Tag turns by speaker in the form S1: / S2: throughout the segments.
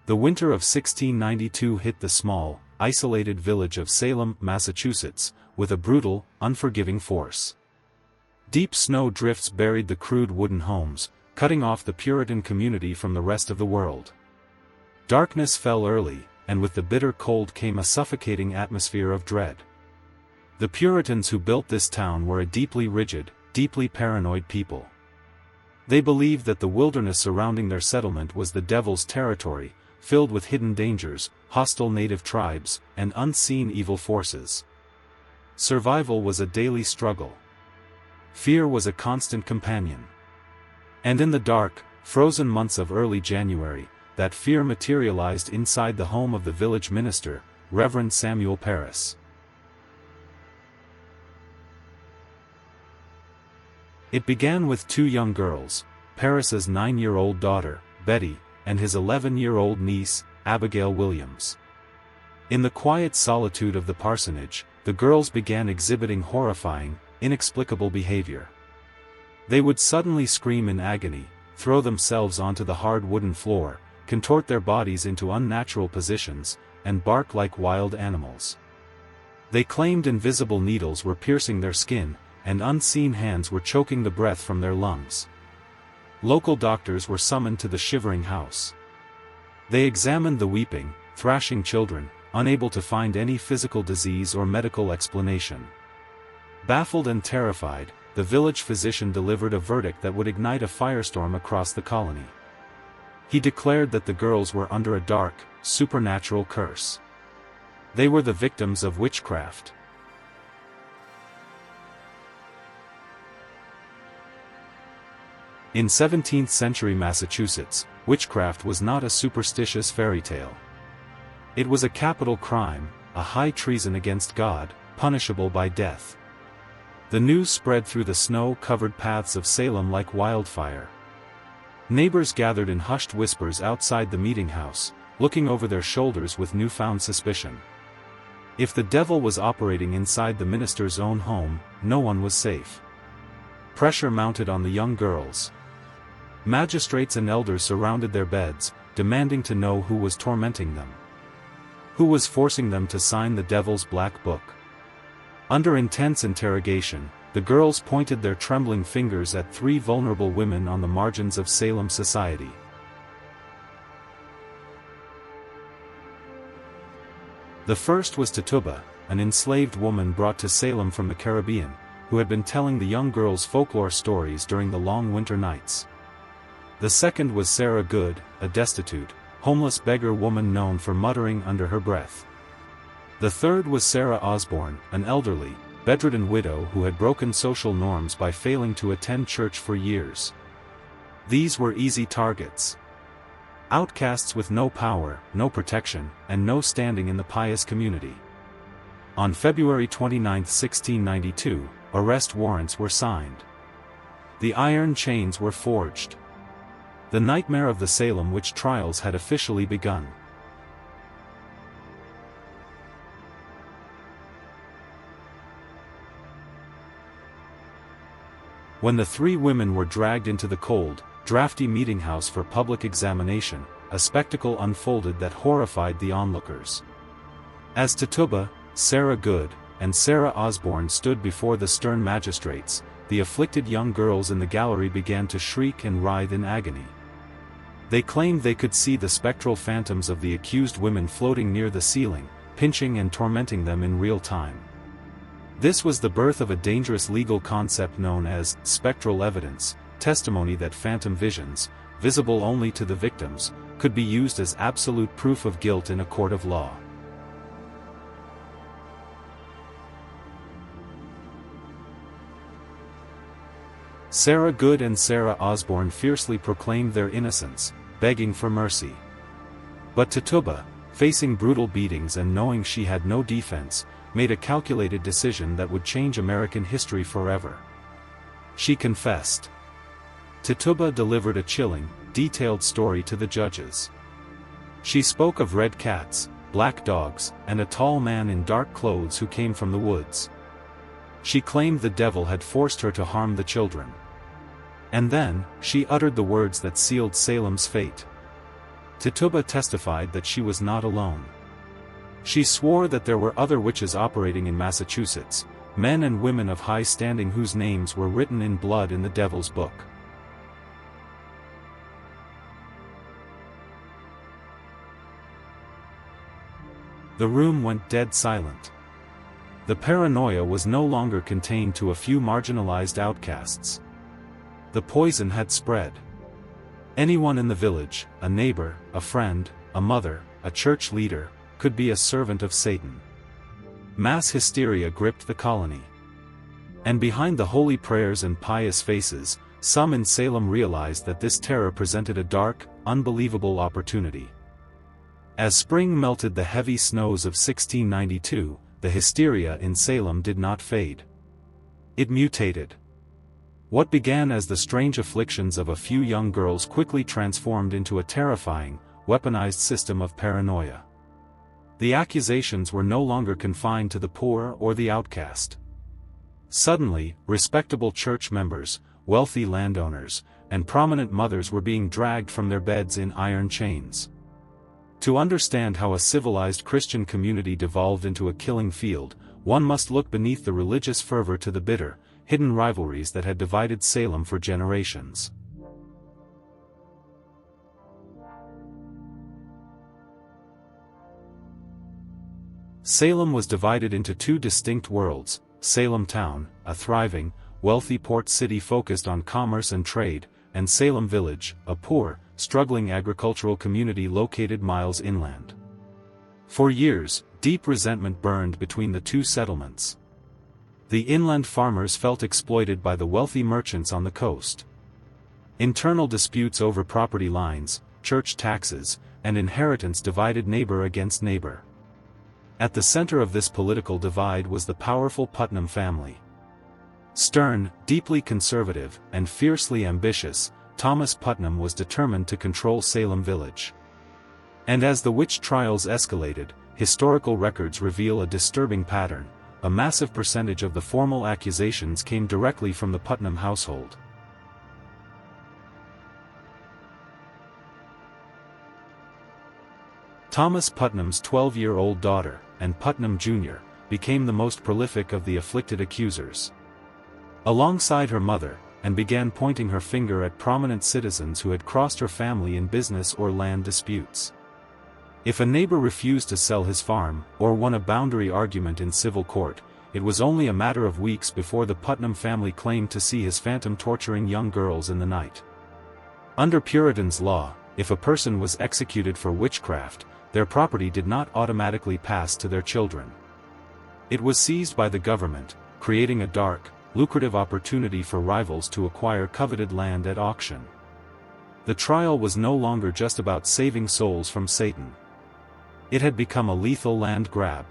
S1: The winter of 1692 hit the small, isolated village of Salem, Massachusetts, with a brutal, unforgiving force. Deep snow drifts buried the crude wooden homes, cutting off the Puritan community from the rest of the world. Darkness fell early, and with the bitter cold came a suffocating atmosphere of dread. The Puritans who built this town were a deeply rigid, deeply paranoid people. They believed that the wilderness surrounding their settlement was the devil's territory, filled with hidden dangers, hostile native tribes, and unseen evil forces. Survival was a daily struggle. Fear was a constant companion. And in the dark, frozen months of early January, that fear materialized inside the home of the village minister, Reverend Samuel Parris. It began with two young girls, Parris's 9-year-old daughter, Betty, and his 11-year-old niece, Abigail Williams. In the quiet solitude of the parsonage, the girls began exhibiting horrifying, inexplicable behavior. They would suddenly scream in agony, throw themselves onto the hard wooden floor, contort their bodies into unnatural positions, and bark like wild animals. They claimed invisible needles were piercing their skin, and unseen hands were choking the breath from their lungs. Local doctors were summoned to the shivering house. They examined the weeping, thrashing children, unable to find any physical disease or medical explanation. Baffled and terrified, the village physician delivered a verdict that would ignite a firestorm across the colony. He declared that the girls were under a dark, supernatural curse. They were the victims of witchcraft. In 17th-century Massachusetts, witchcraft was not a superstitious fairy tale. It was a capital crime, a high treason against God, punishable by death. The news spread through the snow-covered paths of Salem like wildfire. Neighbors gathered in hushed whispers outside the meeting house, looking over their shoulders with newfound suspicion. If the devil was operating inside the minister's own home, no one was safe. Pressure mounted on the young girls. Magistrates and elders surrounded their beds, demanding to know who was tormenting them. Who was forcing them to sign the devil's black book? Under intense interrogation, the girls pointed their trembling fingers at three vulnerable women on the margins of Salem society. The first was Tituba, an enslaved woman brought to Salem from the Caribbean, who had been telling the young girls folklore stories during the long winter nights. The second was Sarah Good, a destitute, homeless beggar woman known for muttering under her breath. The third was Sarah Osborne, an elderly, bedridden widow who had broken social norms by failing to attend church for years. These were easy targets. Outcasts with no power, no protection, and no standing in the pious community. On February 29, 1692, arrest warrants were signed. The iron chains were forged. The nightmare of the Salem witch trials had officially begun. When the three women were dragged into the cold, drafty meeting house for public examination, a spectacle unfolded that horrified the onlookers. As Tituba, Sarah Good, and Sarah Osborne stood before the stern magistrates, the afflicted young girls in the gallery began to shriek and writhe in agony. They claimed they could see the spectral phantoms of the accused women floating near the ceiling, pinching and tormenting them in real time. This was the birth of a dangerous legal concept known as spectral evidence, testimony that phantom visions, visible only to the victims, could be used as absolute proof of guilt in a court of law. Sarah Good and Sarah Osborne fiercely proclaimed their innocence, begging for mercy. But Tituba, facing brutal beatings and knowing she had no defense, made a calculated decision that would change American history forever. She confessed. Tituba delivered a chilling, detailed story to the judges. She spoke of red cats, black dogs, and a tall man in dark clothes who came from the woods. She claimed the devil had forced her to harm the children. And then, she uttered the words that sealed Salem's fate. Tituba testified that she was not alone. She swore that there were other witches operating in Massachusetts, men and women of high standing whose names were written in blood in the Devil's Book. The room went dead silent. The paranoia was no longer contained to a few marginalized outcasts. The poison had spread. Anyone in the village, a neighbor, a friend, a mother, a church leader, could be a servant of Satan. Mass hysteria gripped the colony. And behind the holy prayers and pious faces, some in Salem realized that this terror presented a dark, unbelievable opportunity. As spring melted the heavy snows of 1692, the hysteria in Salem did not fade. It mutated. What began as the strange afflictions of a few young girls quickly transformed into a terrifying, weaponized system of paranoia. The accusations were no longer confined to the poor or the outcast. Suddenly, respectable church members, wealthy landowners, and prominent mothers were being dragged from their beds in iron chains. To understand how a civilized Christian community devolved into a killing field, one must look beneath the religious fervor to the bitter, hidden rivalries that had divided Salem for generations. Salem was divided into two distinct worlds: Salem Town, a thriving, wealthy port city focused on commerce and trade, and Salem Village, a poor, struggling agricultural community located miles inland. For years, deep resentment burned between the two settlements. The inland farmers felt exploited by the wealthy merchants on the coast. Internal disputes over property lines, church taxes, and inheritance divided neighbor against neighbor. At the center of this political divide was the powerful Putnam family. Stern, deeply conservative, and fiercely ambitious, Thomas Putnam was determined to control Salem Village. And as the witch trials escalated, historical records reveal a disturbing pattern: a massive percentage of the formal accusations came directly from the Putnam household. Thomas Putnam's 12-year-old daughter, and Putnam Jr., became the most prolific of the afflicted accusers. Alongside her mother, and began pointing her finger at prominent citizens who had crossed her family in business or land disputes. If a neighbor refused to sell his farm, or won a boundary argument in civil court, it was only a matter of weeks before the Putnam family claimed to see his phantom torturing young girls in the night. Under Puritan's law, if a person was executed for witchcraft, their property did not automatically pass to their children. It was seized by the government, creating a dark, lucrative opportunity for rivals to acquire coveted land at auction. The trial was no longer just about saving souls from Satan. It had become a lethal land grab.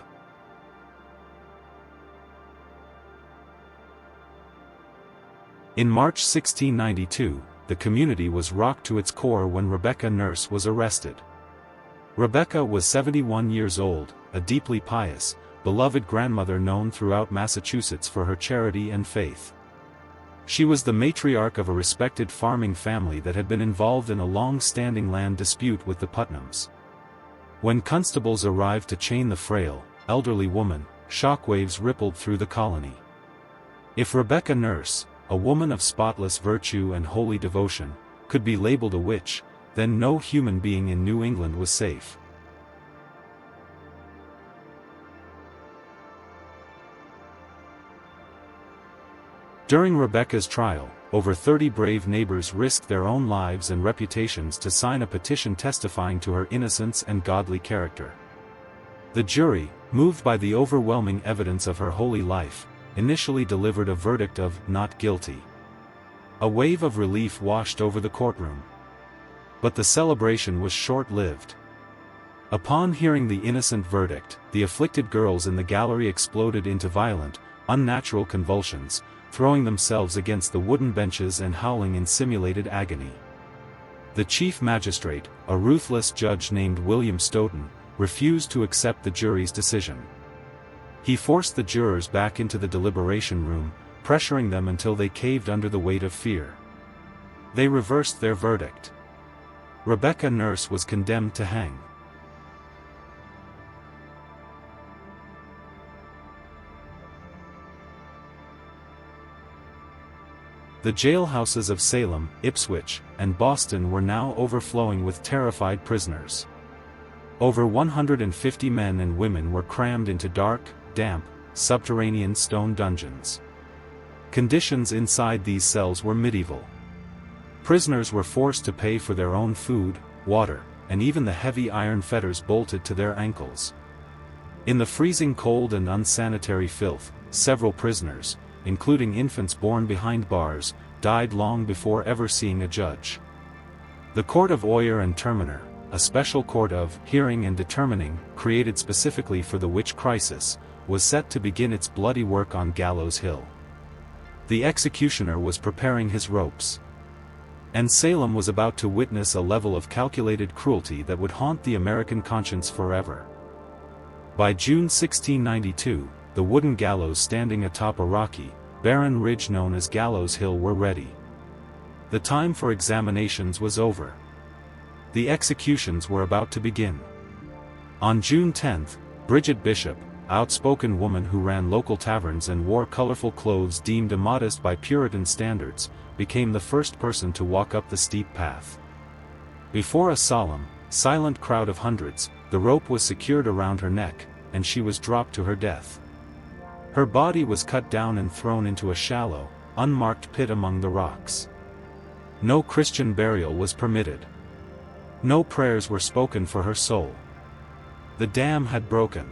S1: In March 1692, the community was rocked to its core when Rebecca Nurse was arrested. Rebecca was 71 years old, a deeply pious, beloved grandmother known throughout Massachusetts for her charity and faith. She was the matriarch of a respected farming family that had been involved in a long-standing land dispute with the Putnams. When constables arrived to chain the frail, elderly woman, shockwaves rippled through the colony. If Rebecca Nurse, a woman of spotless virtue and holy devotion, could be labeled a witch, then no human being in New England was safe. During Rebecca's trial, over 30 brave neighbors risked their own lives and reputations to sign a petition testifying to her innocence and godly character. The jury, moved by the overwhelming evidence of her holy life, initially delivered a verdict of not guilty. A wave of relief washed over the courtroom. But the celebration was short-lived. Upon hearing the innocent verdict, the afflicted girls in the gallery exploded into violent, unnatural convulsions, throwing themselves against the wooden benches and howling in simulated agony. The chief magistrate, a ruthless judge named William Stoughton, refused to accept the jury's decision. He forced the jurors back into the deliberation room, pressuring them until they caved under the weight of fear. They reversed their verdict. Rebecca Nurse was condemned to hang. The jailhouses of Salem, Ipswich, and Boston were now overflowing with terrified prisoners. Over 150 men and women were crammed into dark, damp, subterranean stone dungeons. Conditions inside these cells were medieval. Prisoners were forced to pay for their own food, water, and even the heavy iron fetters bolted to their ankles. In the freezing cold and unsanitary filth, several prisoners, including infants born behind bars, died long before ever seeing a judge. The Court of Oyer and Terminer, a special court of hearing and determining, created specifically for the witch crisis, was set to begin its bloody work on Gallows Hill. The executioner was preparing his ropes. And Salem was about to witness a level of calculated cruelty that would haunt the American conscience forever. By June 1692, the wooden gallows standing atop a rocky, barren ridge known as Gallows Hill were ready. The time for examinations was over. The executions were about to begin. On June 10, Bridget Bishop, outspoken woman who ran local taverns and wore colorful clothes deemed immodest by Puritan standards, became the first person to walk up the steep path. Before a solemn, silent crowd of hundreds, the rope was secured around her neck, and she was dropped to her death. Her body was cut down and thrown into a shallow, unmarked pit among the rocks. No Christian burial was permitted. No prayers were spoken for her soul. The dam had broken.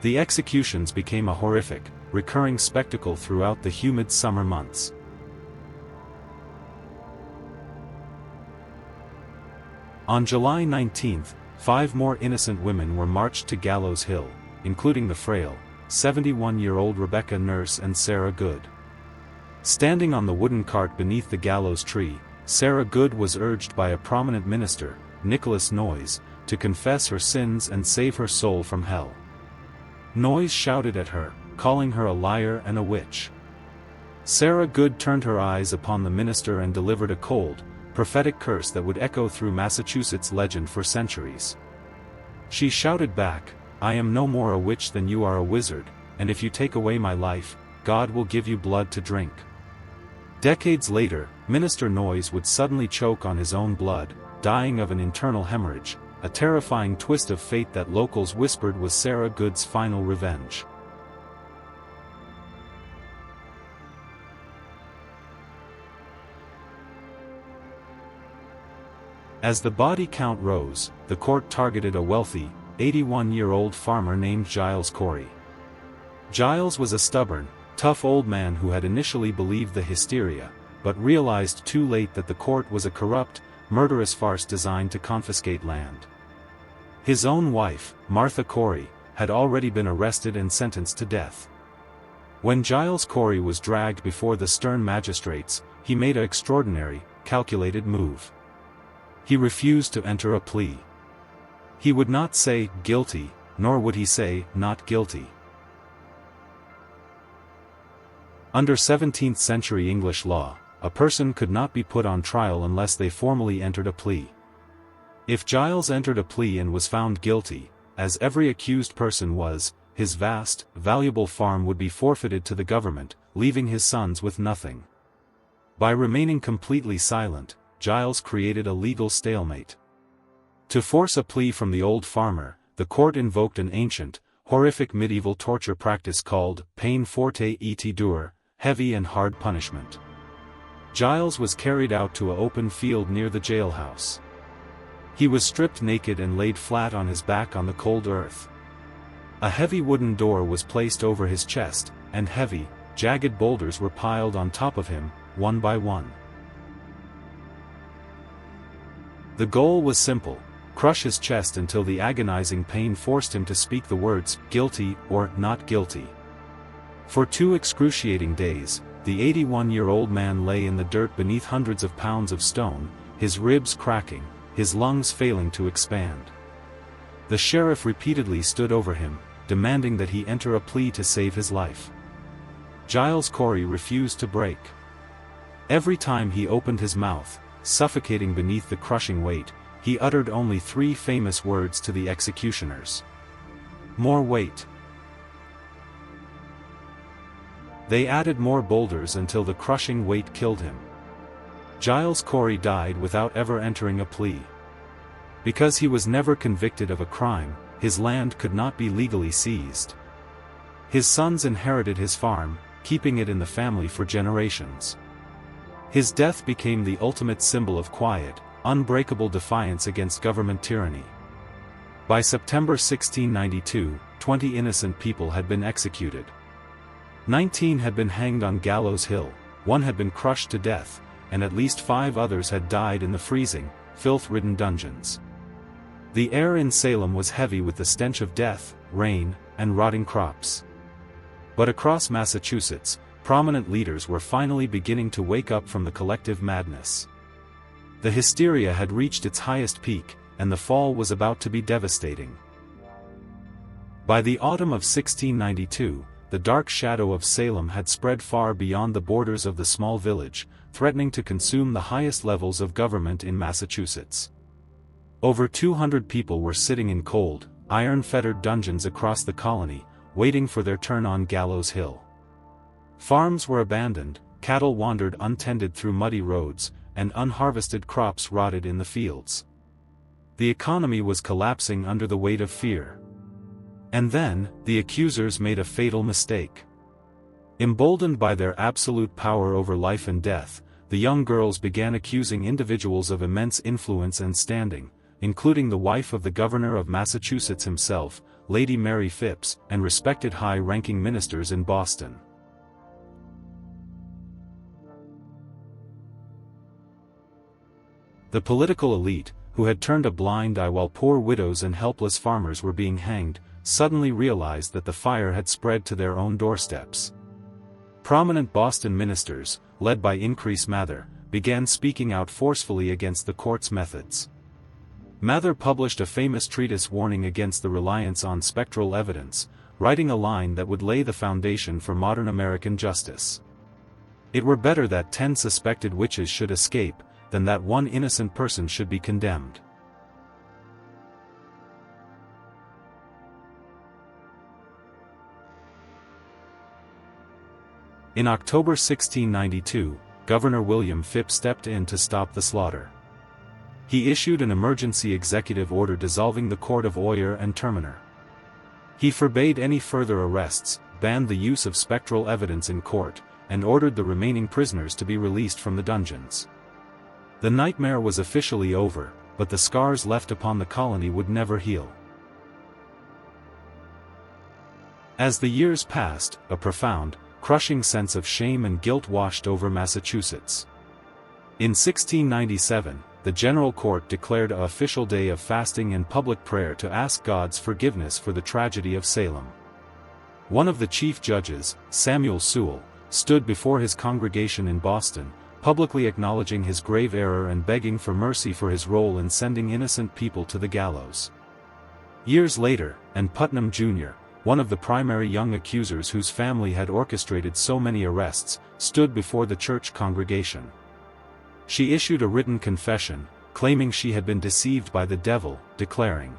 S1: The executions became a horrific, recurring spectacle throughout the humid summer months. On July 19, 5 more innocent women were marched to Gallows Hill, including the frail, 71-year-old Rebecca Nurse and Sarah Good. Standing on the wooden cart beneath the gallows tree, Sarah Good was urged by a prominent minister, Nicholas Noyes, to confess her sins and save her soul from hell. Noyes shouted at her, calling her a liar and a witch. Sarah Good turned her eyes upon the minister and delivered a cold, prophetic curse that would echo through Massachusetts legend for centuries. She shouted back, "I am no more a witch than you are a wizard, and if you take away my life, God will give you blood to drink." Decades later, Minister Noyes would suddenly choke on his own blood, dying of an internal hemorrhage, a terrifying twist of fate that locals whispered was Sarah Good's final revenge. As the body count rose, the court targeted a wealthy, 81-year-old farmer named Giles Corey. Giles was a stubborn, tough old man who had initially believed the hysteria, but realized too late that the court was a corrupt, murderous farce designed to confiscate land. His own wife, Martha Corey, had already been arrested and sentenced to death. When Giles Corey was dragged before the stern magistrates, he made an extraordinary, calculated move. He refused to enter a plea. He would not say guilty, nor would he say not guilty. Under 17th-century English law, a person could not be put on trial unless they formally entered a plea. If Giles entered a plea and was found guilty, as every accused person was, his vast, valuable farm would be forfeited to the government, leaving his sons with nothing. By remaining completely silent, Giles created a legal stalemate. To force a plea from the old farmer, the court invoked an ancient, horrific medieval torture practice called peine forte et dure, heavy and hard punishment. Giles was carried out to an open field near the jailhouse. He was stripped naked and laid flat on his back on the cold earth. A heavy wooden door was placed over his chest, and heavy, jagged boulders were piled on top of him, one by one. The goal was simple: crush his chest until the agonizing pain forced him to speak the words, guilty or not guilty. For 2 excruciating days, the 81-year-old man lay in the dirt beneath hundreds of pounds of stone, his ribs cracking, his lungs failing to expand. The sheriff repeatedly stood over him, demanding that he enter a plea to save his life. Giles Corey refused to break. Every time he opened his mouth, suffocating beneath the crushing weight, he uttered only 3 famous words to the executioners. "More weight." They added more boulders until the crushing weight killed him. Giles Corey died without ever entering a plea. Because he was never convicted of a crime, his land could not be legally seized. His sons inherited his farm, keeping it in the family for generations. His death became the ultimate symbol of quiet, unbreakable defiance against government tyranny. By September 1692, 20 innocent people had been executed. 19 had been hanged on Gallows Hill, 1 had been crushed to death, and at least 5 others had died in the freezing, filth-ridden dungeons. The air in Salem was heavy with the stench of death, rain, and rotting crops. But across Massachusetts, prominent leaders were finally beginning to wake up from the collective madness. The hysteria had reached its highest peak, and the fall was about to be devastating. By the autumn of 1692, the dark shadow of Salem had spread far beyond the borders of the small village, threatening to consume the highest levels of government in Massachusetts. Over 200 people were sitting in cold, iron-fettered dungeons across the colony, waiting for their turn on Gallows Hill. Farms were abandoned, cattle wandered untended through muddy roads, and unharvested crops rotted in the fields. The economy was collapsing under the weight of fear. And then, the accusers made a fatal mistake. Emboldened by their absolute power over life and death, the young girls began accusing individuals of immense influence and standing, including the wife of the governor of Massachusetts himself, Lady Mary Phipps, and respected high-ranking ministers in Boston. The political elite, who had turned a blind eye while poor widows and helpless farmers were being hanged, suddenly realized that the fire had spread to their own doorsteps. Prominent Boston ministers, led by Increase Mather, began speaking out forcefully against the court's methods. Mather published a famous treatise warning against the reliance on spectral evidence, writing a line that would lay the foundation for modern American justice. It were better that 10 suspected witches should escape, than that one innocent person should be condemned. In October 1692, Governor William Phips stepped in to stop the slaughter. He issued an emergency executive order dissolving the court of oyer and terminer. He forbade any further arrests, banned the use of spectral evidence in court, and ordered the remaining prisoners to be released from the dungeons. The nightmare was officially over, but the scars left upon the colony would never heal. As the years passed, a profound, crushing sense of shame and guilt washed over Massachusetts. In 1697, the General Court declared an official day of fasting and public prayer to ask God's forgiveness for the tragedy of Salem. One of the chief judges, Samuel Sewall, stood before his congregation in Boston, publicly acknowledging his grave error and begging for mercy for his role in sending innocent people to the gallows. Years later, Ann Putnam Jr., one of the primary young accusers whose family had orchestrated so many arrests, stood before the church congregation. She issued a written confession, claiming she had been deceived by the devil, declaring,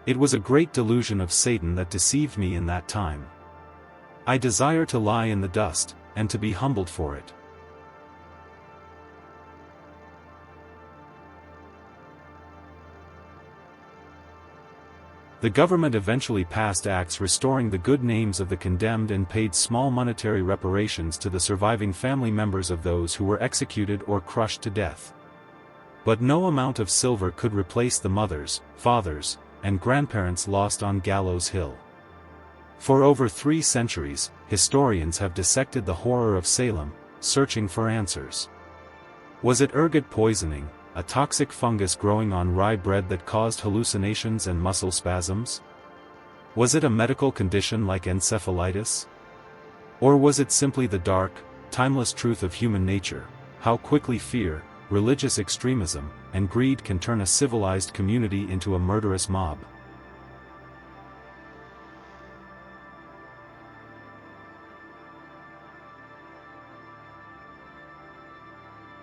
S1: "It was a great delusion of Satan that deceived me in that time. I desire to lie in the dust, and to be humbled for it." The government eventually passed acts restoring the good names of the condemned and paid small monetary reparations to the surviving family members of those who were executed or crushed to death. But no amount of silver could replace the mothers, fathers, and grandparents lost on Gallows Hill. For over 3 centuries, historians have dissected the horror of Salem, searching for answers. Was it ergot poisoning, a toxic fungus growing on rye bread that caused hallucinations and muscle spasms? Was it a medical condition like encephalitis? Or was it simply the dark, timeless truth of human nature, how quickly fear, religious extremism, and greed can turn a civilized community into a murderous mob?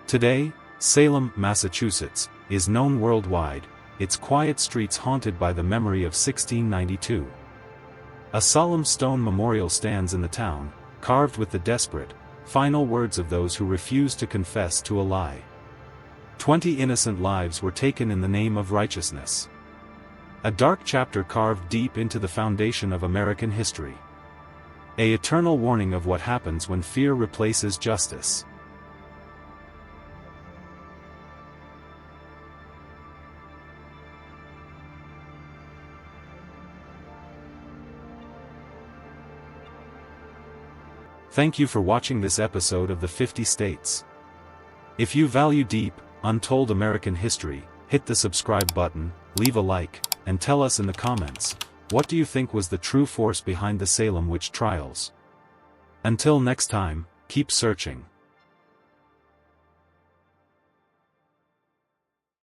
S1: Today, Salem, Massachusetts, is known worldwide, its quiet streets haunted by the memory of 1692. A solemn stone memorial stands in the town, carved with the desperate, final words of those who refused to confess to a lie. 20 innocent lives were taken in the name of righteousness. A dark chapter carved deep into the foundation of American history. An eternal warning of what happens when fear replaces justice. Thank you for watching this episode of the 50 States. If you value deep, untold American history, hit the subscribe button, leave a like, and tell us in the comments, what do you think was the true force behind the Salem witch trials? Until next time, keep searching.